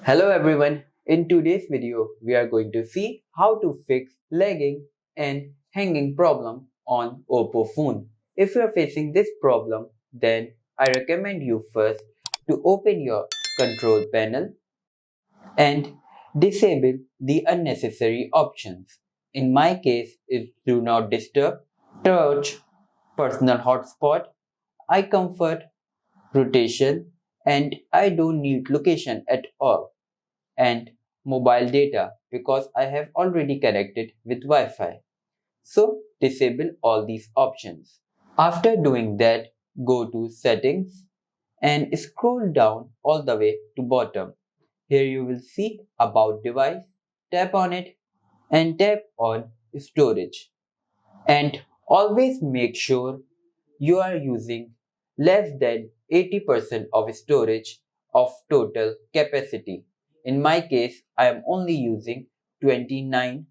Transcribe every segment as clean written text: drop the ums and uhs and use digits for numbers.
Hello everyone, in today's video we are going to see how to fix lagging and hanging problem on Oppo phone. If you are facing this problem, then I recommend you first to open your control panel and disable the unnecessary options. In my case, it's do not disturb, touch, personal hotspot, eye comfort, rotation, and I don't need location at all, and mobile data because I have already connected with Wi-Fi. So disable all these options. After doing that, go to settings and scroll down all the way to bottom. Here you will see about device, tap on it and tap on storage. And always make sure you are using less than 80% of storage of total capacity. In my case, I am only using 29.9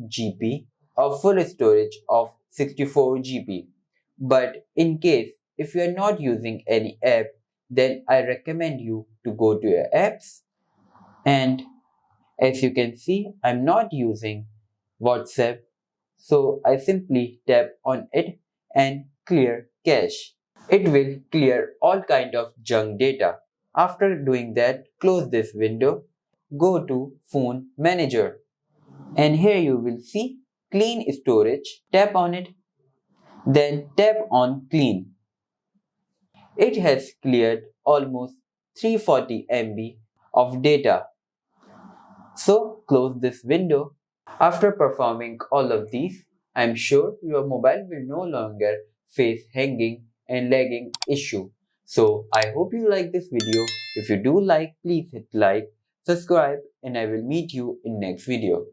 GB of full storage of 64 GB. But in case if you are not using any app, then I recommend you to go to your apps, and as you can see, I'm not using WhatsApp, so I simply tap on it and clear cache. It will clear all kind of junk data. After doing that, close this window, go to Phone Manager, and here you will see Clean Storage. Tap on it, then tap on Clean. It has cleared almost 340 MB of data. So close this window. After performing all of these, I'm sure your mobile will no longer face hanging and lagging issue. So I hope you like this video. If you do like, please hit like, subscribe, and I will meet you in next video.